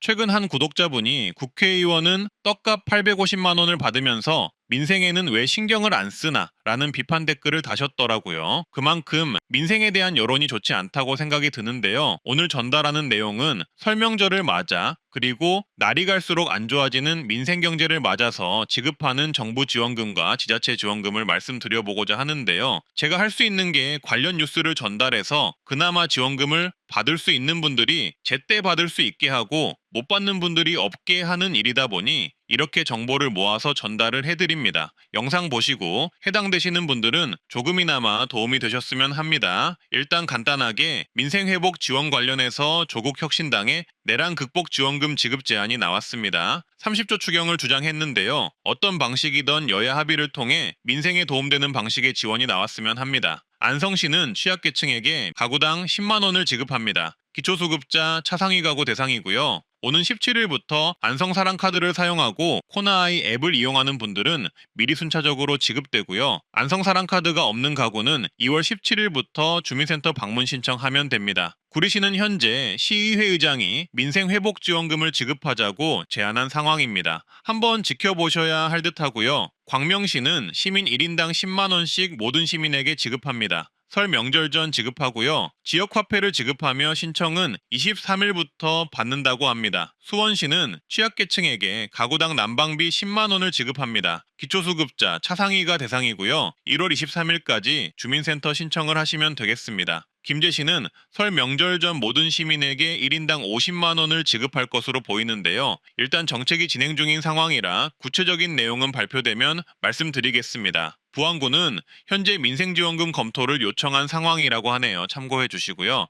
최근 한 구독자분이 국회의원은 떡값 850만 원을 받으면서 민생에는 왜 신경을 안 쓰나 라는 비판 댓글을 다셨더라고요. 그만큼 민생에 대한 여론이 좋지 않다고 생각이 드는데요. 오늘 전달하는 내용은 설명절을 맞아 그리고 날이 갈수록 안 좋아지는 민생 경제를 맞아서 지급하는 정부 지원금과 지자체 지원금을 말씀드려보고자 하는데요. 제가 할 수 있는 게 관련 뉴스를 전달해서 그나마 지원금을 받을 수 있는 분들이 제때 받을 수 있게 하고 못 받는 분들이 없게 하는 일이다 보니 이렇게 정보를 모아서 전달을 해드립니다. 영상 보시고 해당되시는 분들은 조금이나마 도움이 되셨으면 합니다. 일단 간단하게 민생회복 지원 관련해서 조국혁신당의 내란 극복 지원금 지급 제안이 나왔습니다. 30조 추경을 주장했는데요. 어떤 방식이든 여야 합의를 통해 민생에 도움되는 방식의 지원이 나왔으면 합니다. 안성시는 취약계층에게 가구당 10만 원을 지급합니다. 기초수급자 차상위 가구 대상이고요. 오는 17일부터 안성사랑카드를 사용하고 코나아이 앱을 이용하는 분들은 미리 순차적으로 지급되고요. 안성사랑카드가 없는 가구는 2월 17일부터 주민센터 방문 신청하면 됩니다. 구리시는 현재 시의회 의장이 민생회복지원금을 지급하자고 제안한 상황입니다. 한번 지켜보셔야 할 듯하고요. 광명시는 시민 1인당 10만 원씩 모든 시민에게 지급합니다. 설 명절 전 지급하고요. 지역화폐를 지급하며 신청은 23일부터 받는다고 합니다. 수원시는 취약계층에게 가구당 난방비 10만 원을 지급합니다. 기초수급자 차상위가 대상이고요. 1월 23일까지 주민센터 신청을 하시면 되겠습니다. 김제시는 설 명절 전 모든 시민에게 1인당 50만 원을 지급할 것으로 보이는데요. 일단 정책이 진행 중인 상황이라 구체적인 내용은 발표되면 말씀드리겠습니다. 부안구는 현재 민생지원금 검토를 요청한 상황이라고 하네요. 참고해 주시고요.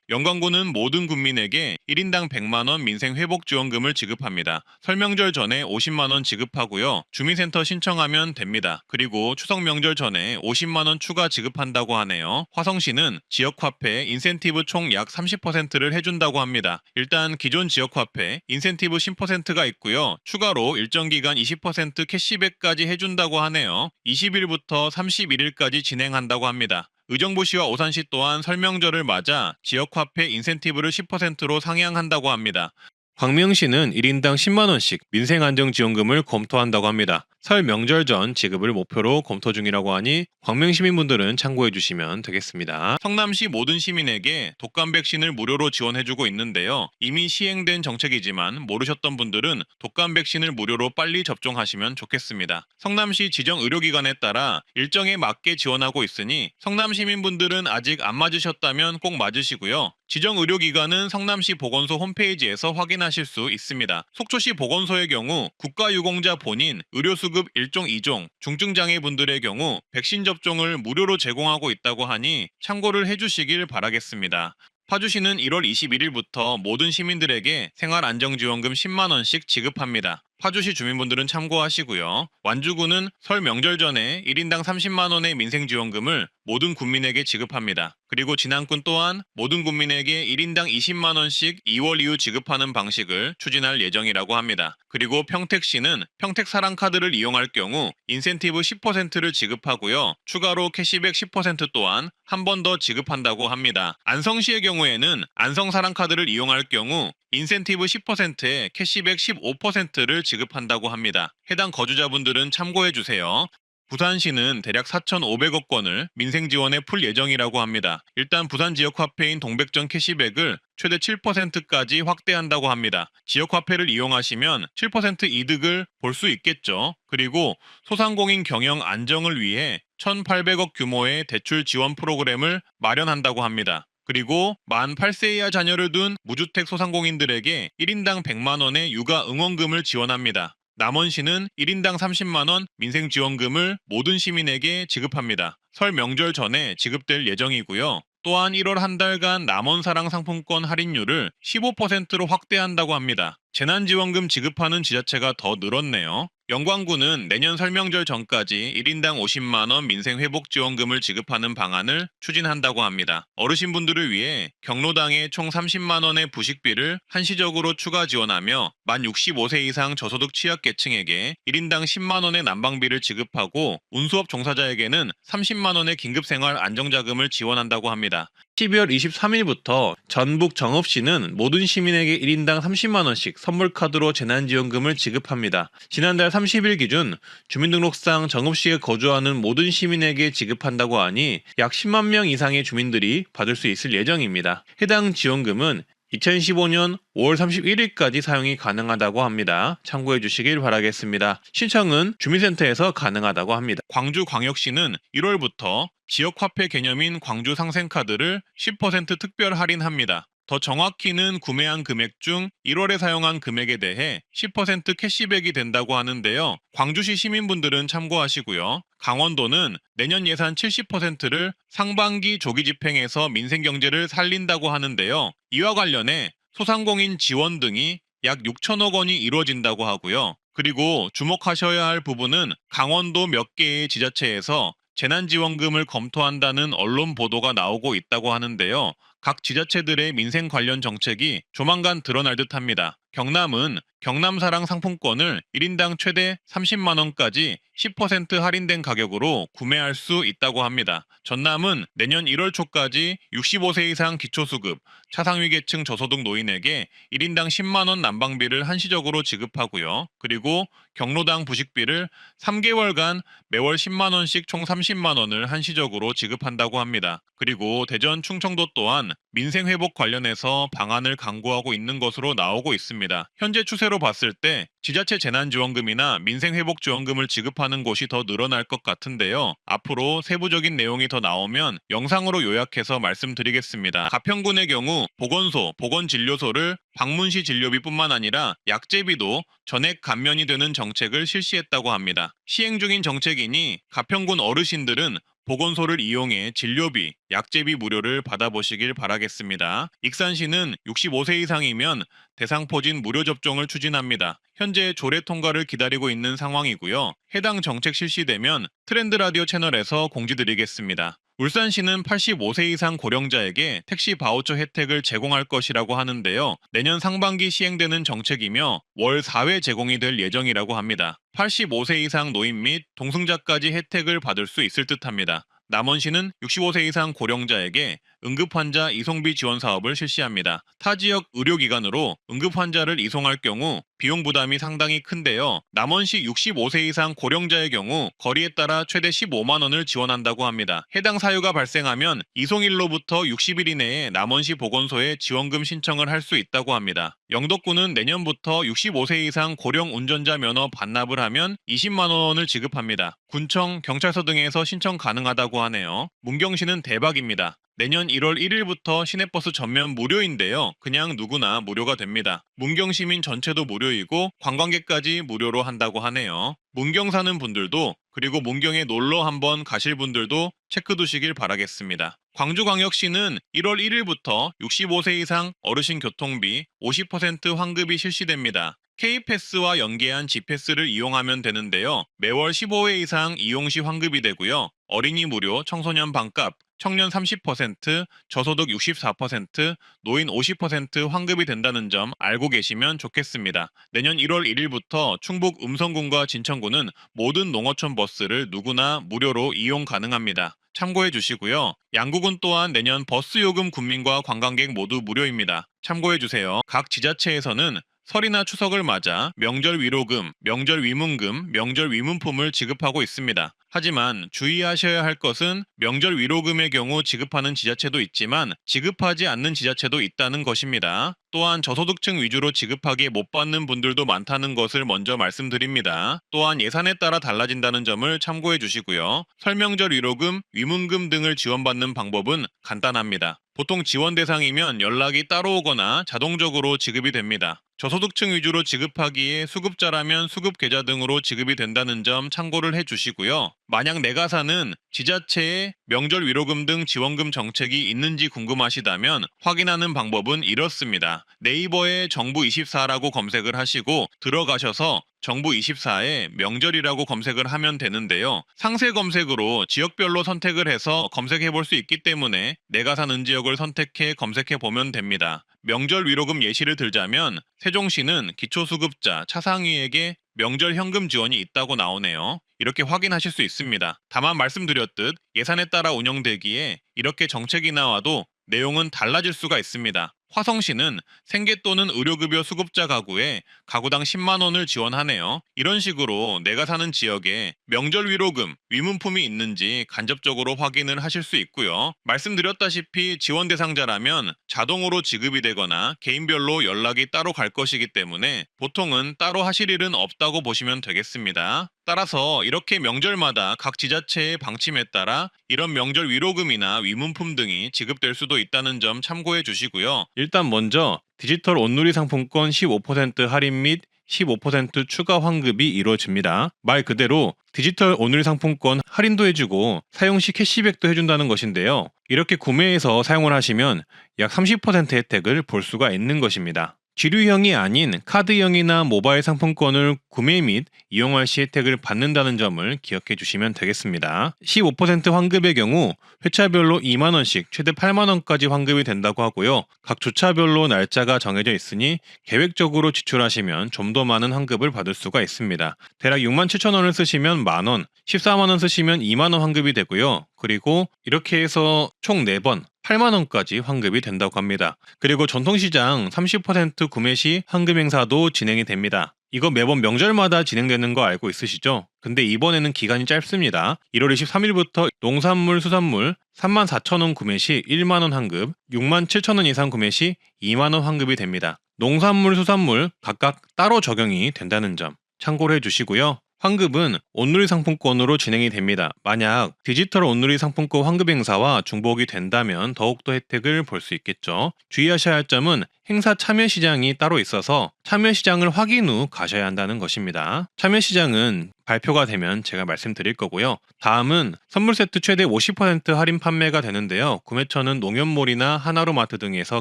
영광구는 모든 국민에게 1인당 100만원 민생회복지원금을 지급합니다. 설명절 전에 50만원 지급하고요. 주민센터 신청하면 됩니다. 그리고 추석 명절 전에 50만원 추가 지급한다고 하네요. 화성시는 지역화폐 인센티브 총 약 30%를 해준다고 합니다. 일단 기존 지역화폐 인센티브 10%가 있고요. 추가로 일정 기간 20% 캐시백까지 해준다고 하네요. 20일부터 31일까지 진행한다고 합니다. 의정부시와 오산시 또한 설명절을 맞아 지역화폐 인센티브를 10%로 상향한다고 합니다. 광명시는 1인당 10만원씩 민생안정지원금을 검토한다고 합니다. 설 명절 전 지급을 목표로 검토 중이라고 하니 광명시민분들은 참고해 주시면 되겠습니다. 성남시 모든 시민에게 독감 백신을 무료로 지원해주고 있는데요. 이미 시행된 정책이지만 모르셨던 분들은 독감 백신을 무료로 빨리 접종하시면 좋겠습니다. 성남시 지정 의료기관에 따라 일정에 맞게 지원하고 있으니 성남 시민분들은 아직 안 맞으셨다면 꼭 맞으시고요. 지정 의료기관은 성남시 보건소 홈페이지에서 확인하실 수 있습니다. 속초시 보건소의 경우 국가유공자 본인 의료수급 1종 2종 중증장애분들의 경우 백신 접종을 무료로 제공하고 있다고 하니 참고를 해주시길 바라겠습니다. 파주시는 1월 21일부터 모든 시민들에게 생활안정지원금 10만원씩 지급합니다. 파주시 주민분들은 참고하시고요. 완주구는 설 명절 전에 1인당 30만원의 민생지원금을 모든 국민에게 지급합니다. 그리고 진안군 또한 모든 국민에게 1인당 20만원씩 2월 이후 지급하는 방식을 추진할 예정이라고 합니다. 그리고 평택시는 평택사랑카드를 이용할 경우 인센티브 10%를 지급하고요. 추가로 캐시백 10% 또한 한 번 더 지급한다고 합니다. 안성시의 경우에는 안성사랑카드를 이용할 경우 인센티브 10%에 캐시백 15%를 지급한다고 합니다. 해당 거주자분들은 참고해 주세요. 부산시는 대략 4,500억 원을 민생지원에 풀 예정이라고 합니다. 일단 부산 지역화폐인 동백전 캐시백을 최대 7%까지 확대한다고 합니다. 지역화폐를 이용하시면 7% 이득을 볼 수 있겠죠. 그리고 소상공인 경영 안정을 위해 1,800억 규모의 대출 지원 프로그램을 마련한다고 합니다. 그리고 만 8세 이하 자녀를 둔 무주택 소상공인들에게 1인당 100만 원의 육아 응원금을 지원합니다. 남원시는 1인당 30만원 민생지원금을 모든 시민에게 지급합니다. 설 명절 전에 지급될 예정이고요. 또한 1월 한 달간 남원사랑 상품권 할인율을 15%로 확대한다고 합니다. 재난지원금 지급하는 지자체가 더 늘었네요. 영광구는 내년 설명절 전까지 1인당 50만원 민생회복지원금을 지급하는 방안을 추진한다고 합니다. 어르신분들을 위해 경로당에 총 30만원의 부식비를 한시적으로 추가 지원하며 만 65세 이상 저소득 취약계층에게 1인당 10만 원의 난방비를 지급하고 운수업 종사자에게는 30만 원의 긴급생활 안정자금을 지원한다고 합니다. 12월 23일부터 전북 정읍시는 모든 시민에게 1인당 30만 원씩 선물카드로 재난지원금을 지급합니다. 지난달 30일 기준 주민등록상 정읍시에 거주하는 모든 시민에게 지급한다고 하니 약 10만 명 이상의 주민들이 받을 수 있을 예정입니다. 해당 지원금은 2015년 5월 31일까지 사용이 가능하다고 합니다. 참고해 주시길 바라겠습니다. 신청은 주민센터에서 가능하다고 합니다. 광주광역시는 1월부터 지역화폐 개념인 광주상생카드를 10% 특별 할인합니다. 더 정확히는 구매한 금액 중 1월에 사용한 금액에 대해 10% 캐시백이 된다고 하는데요. 광주시 시민분들은 참고하시고요. 강원도는 내년 예산 70%를 상반기 조기 집행해서 민생경제를 살린다고 하는데요. 이와 관련해 소상공인 지원 등이 약 6천억 원이 이루어진다고 하고요. 그리고 주목하셔야 할 부분은 강원도 몇 개의 지자체에서 재난지원금을 검토한다는 언론 보도가 나오고 있다고 하는데요. 각 지자체들의 민생 관련 정책이 조만간 드러날 듯합니다. 경남은 경남사랑 상품권을 1인당 최대 30만 원까지 10% 할인된 가격으로 구매할 수 있다고 합니다. 전남은 내년 1월 초까지 65세 이상 기초수급, 차상위계층 저소득 노인에게 1인당 10만 원 난방비를 한시적으로 지급하고요. 그리고 경로당 부식비를 3개월간 매월 10만 원씩 총 30만 원을 한시적으로 지급한다고 합니다. 그리고 대전, 충청도 또한 민생회복 관련해서 방안을 강구하고 있는 것으로 나오고 있습니다. 현재 추세로 봤을 때 지자체 재난지원금이나 민생회복지원금을 지급하는 곳이 더 늘어날 것 같은데요. 앞으로 세부적인 내용이 더 나오면 영상으로 요약해서 말씀드리겠습니다. 가평군의 경우 보건소, 보건진료소를 방문시 진료비뿐만 아니라 약제비도 전액 감면이 되는 정책을 실시했다고 합니다. 시행 중인 정책이니 가평군 어르신들은 보건소를 이용해 진료비, 약제비 무료를 받아보시길 바라겠습니다. 익산시는 65세 이상이면 대상포진 무료 접종을 추진합니다. 현재 조례 통과를 기다리고 있는 상황이고요. 해당 정책 실시되면 트렌드 라디오 채널에서 공지드리겠습니다. 울산시는 85세 이상 고령자에게 택시 바우처 혜택을 제공할 것이라고 하는데요. 내년 상반기 시행되는 정책이며 월 4회 제공이 될 예정이라고 합니다. 85세 이상 노인 및 동승자까지 혜택을 받을 수 있을 듯합니다. 남원시는 65세 이상 고령자에게 응급환자 이송비 지원 사업을 실시합니다. 타 지역 의료기관으로 응급환자를 이송할 경우 비용 부담이 상당히 큰데요. 남원시 65세 이상 고령자의 경우 거리에 따라 최대 15만 원을 지원한다고 합니다. 해당 사유가 발생하면 이송일로부터 60일 이내에 남원시 보건소에 지원금 신청을 할 수 있다고 합니다. 영덕군은 내년부터 65세 이상 고령 운전자 면허 반납을 하면 20만 원을 지급합니다. 군청, 경찰서 등에서 신청 가능하다고 하네요. 문경시는 대박입니다. 내년 1월 1일부터 시내버스 전면 무료인데요. 그냥 누구나 무료가 됩니다. 문경 시민 전체도 무료이고 관광객까지 무료로 한다고 하네요. 문경 사는 분들도 그리고 문경에 놀러 한번 가실 분들도 체크두시길 바라겠습니다. 광주광역시는 1월 1일부터 65세 이상 어르신 교통비 50% 환급이 실시됩니다. K패스와 연계한 G패스를 이용하면 되는데요. 매월 15회 이상 이용 시 환급이 되고요. 어린이 무료, 청소년 반값, 청년 30%, 저소득 64%, 노인 50% 환급이 된다는 점 알고 계시면 좋겠습니다. 내년 1월 1일부터 충북 음성군과 진천군은 모든 농어촌 버스를 누구나 무료로 이용 가능합니다. 참고해 주시고요. 양구군 또한 내년 버스 요금 군민과 관광객 모두 무료입니다. 참고해 주세요. 각 지자체에서는 설이나 추석을 맞아 명절 위로금, 명절 위문금, 명절 위문품을 지급하고 있습니다. 하지만 주의하셔야 할 것은 명절 위로금의 경우 지급하는 지자체도 있지만 지급하지 않는 지자체도 있다는 것입니다. 또한 저소득층 위주로 지급하기에 못 받는 분들도 많다는 것을 먼저 말씀드립니다. 또한 예산에 따라 달라진다는 점을 참고해 주시고요. 설명절 위로금, 위문금 등을 지원받는 방법은 간단합니다. 보통 지원 대상이면 연락이 따로 오거나 자동적으로 지급이 됩니다. 저소득층 위주로 지급하기에 수급자라면 수급 계좌 등으로 지급이 된다는 점 참고를 해주시고요. 만약 내가 사는 지자체에 명절 위로금 등 지원금 정책이 있는지 궁금하시다면 확인하는 방법은 이렇습니다. 네이버에 정부24라고 검색을 하시고 들어가셔서 정부24에 명절이라고 검색을 하면 되는데요. 상세 검색으로 지역별로 선택을 해서 검색해 볼 수 있기 때문에 내가 사는 지역을 선택해 검색해 보면 됩니다. 명절 위로금 예시를 들자면 세종시는 기초수급자 차상위에게 명절 현금 지원이 있다고 나오네요. 이렇게 확인하실 수 있습니다. 다만 말씀드렸듯 예산에 따라 운영되기에 이렇게 정책이 나와도 내용은 달라질 수가 있습니다. 화성시는 생계 또는 의료급여 수급자 가구에 가구당 10만 원을 지원하네요. 이런 식으로 내가 사는 지역에 명절 위로금, 위문품이 있는지 간접적으로 확인을 하실 수 있고요. 말씀드렸다시피 지원 대상자라면 자동으로 지급이 되거나 개인별로 연락이 따로 갈 것이기 때문에 보통은 따로 하실 일은 없다고 보시면 되겠습니다. 따라서 이렇게 명절마다 각 지자체의 방침에 따라 이런 명절 위로금이나 위문품 등이 지급될 수도 있다는 점 참고해 주시고요. 일단 먼저 디지털 온누리 상품권 15% 할인 및 15% 추가 환급이 이루어집니다. 말 그대로 디지털 온누리 상품권 할인도 해주고 사용 시 캐시백도 해준다는 것인데요. 이렇게 구매해서 사용을 하시면 약 30% 혜택을 볼 수가 있는 것입니다. 지류형이 아닌 카드형이나 모바일 상품권을 구매 및 이용할 시 혜택을 받는다는 점을 기억해 주시면 되겠습니다. 15% 환급의 경우 회차별로 2만원씩 최대 8만원까지 환급이 된다고 하고요. 각 주차별로 날짜가 정해져 있으니 계획적으로 지출하시면 좀 더 많은 환급을 받을 수가 있습니다. 대략 6만 7천 원을 쓰시면 만원, 14만원 쓰시면 2만원 환급이 되고요. 그리고 이렇게 해서 총 4번 8만원까지 환급이 된다고 합니다. 그리고 전통시장 30% 구매 시 환급 행사도 진행이 됩니다. 이거 매번 명절마다 진행되는 거 알고 있으시죠? 근데 이번에는 기간이 짧습니다. 1월 23일부터 농산물, 수산물 34,000원 구매 시 1만원 환급, 6만 7천원 이상 구매 시 2만원 환급이 됩니다. 농산물, 수산물 각각 따로 적용이 된다는 점 참고를 해주시고요. 환급은 온누리 상품권으로 진행이 됩니다. 만약 디지털 온누리 상품권 환급 행사와 중복이 된다면 더욱더 혜택을 볼 수 있겠죠. 주의하셔야 할 점은 행사 참여시장이 따로 있어서 참여시장을 확인 후 가셔야 한다는 것입니다. 참여시장은 발표가 되면 제가 말씀드릴 거고요. 다음은 선물 세트 최대 50% 할인 판매가 되는데요. 구매처는 농협몰이나 하나로마트 등에서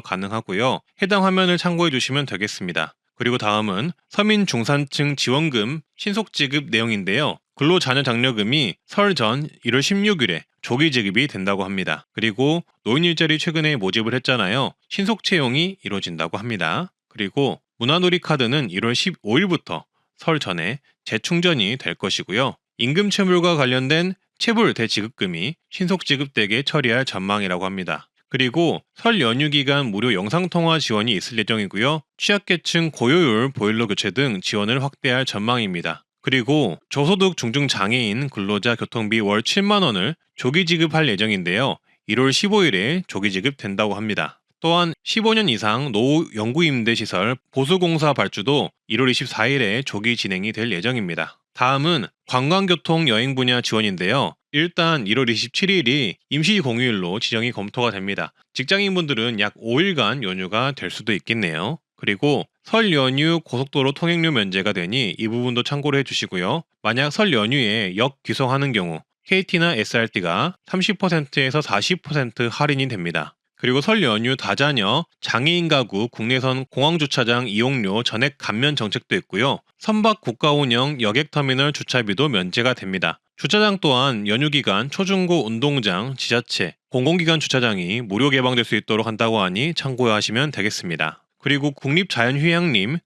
가능하고요. 해당 화면을 참고해 주시면 되겠습니다. 그리고 다음은 서민 중산층 지원금 신속 지급 내용인데요. 근로자녀장려금이 설 전 1월 16일에 조기 지급이 된다고 합니다. 그리고 노인 일자리 최근에 모집을 했잖아요. 신속 채용이 이루어진다고 합니다. 그리고 문화놀이 카드는 1월 15일부터 설 전에 재충전이 될 것이고요. 임금 체불과 관련된 체불 대지급금이 신속 지급되게 처리할 전망이라고 합니다. 그리고 설 연휴 기간 무료 영상통화 지원이 있을 예정이고요. 취약계층 고효율 보일러 교체 등 지원을 확대할 전망입니다. 그리고 저소득 중증장애인 근로자 교통비 월 7만원을 조기 지급할 예정인데요. 1월 15일에 조기 지급된다고 합니다. 또한 15년 이상 노후 영구임대시설 보수공사 발주도 1월 24일에 조기 진행이 될 예정입니다. 다음은 관광교통 여행 분야 지원인데요. 일단 1월 27일이 임시공휴일로 지정이 검토가 됩니다. 직장인분들은 약 5일간 연휴가 될 수도 있겠네요. 그리고 설 연휴 고속도로 통행료 면제가 되니 이 부분도 참고를 해주시고요. 만약 설 연휴에 역 귀성하는 경우 KT나 SRT가 30%에서 40% 할인이 됩니다. 그리고 설 연휴 다자녀, 장애인 가구 국내선 공항주차장 이용료 전액 감면 정책도 있고요. 선박 국가운영 여객터미널 주차비도 면제가 됩니다. 주차장 또한 연휴 기간 초중고 운동장, 지자체, 공공기관 주차장이 무료 개방될 수 있도록 한다고 하니 참고하시면 되겠습니다. 그리고 국립자연휴양림,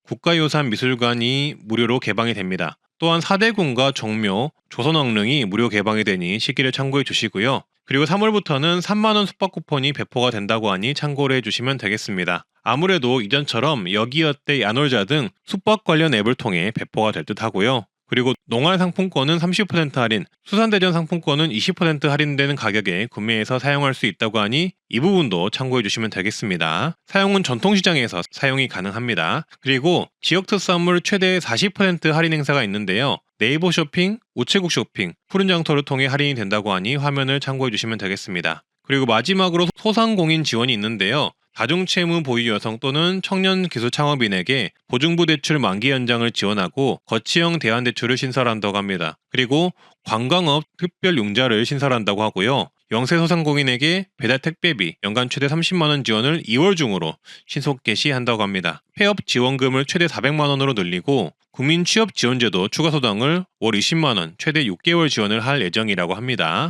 국가유산미술관이 무료로 개방이 됩니다. 또한 사대궁과 종묘, 조선왕릉이 무료 개방이 되니 시기를 참고해 주시고요. 그리고 3월부터는 3만원 숙박 쿠폰이 배포가 된다고 하니 참고를 해주시면 되겠습니다. 아무래도 이전처럼 여기어때 야놀자 등 숙박 관련 앱을 통해 배포가 될 듯 하고요. 그리고 농활 상품권은 30% 할인, 수산대전 상품권은 20% 할인되는 가격에 구매해서 사용할 수 있다고 하니 이 부분도 참고해 주시면 되겠습니다. 사용은 전통시장에서 사용이 가능합니다. 그리고 지역 특산물 최대 40% 할인 행사가 있는데요. 네이버 쇼핑, 우체국 쇼핑, 푸른 장터를 통해 할인이 된다고 하니 화면을 참고해 주시면 되겠습니다. 그리고 마지막으로 소상공인 지원이 있는데요. 다중채무 보유 여성 또는 청년 기술 창업인에게 보증부 대출 만기 연장을 지원하고 거치형 대안대출을 신설한다고 합니다. 그리고 관광업 특별융자를 신설한다고 하고요. 영세소상공인에게 배달 택배비 연간 최대 30만 원 지원을 2월 중으로 신속 개시한다고 합니다. 폐업 지원금을 최대 400만 원으로 늘리고 국민 취업 지원제도 추가 소당을 월 20만 원 최대 6개월 지원을 할 예정이라고 합니다.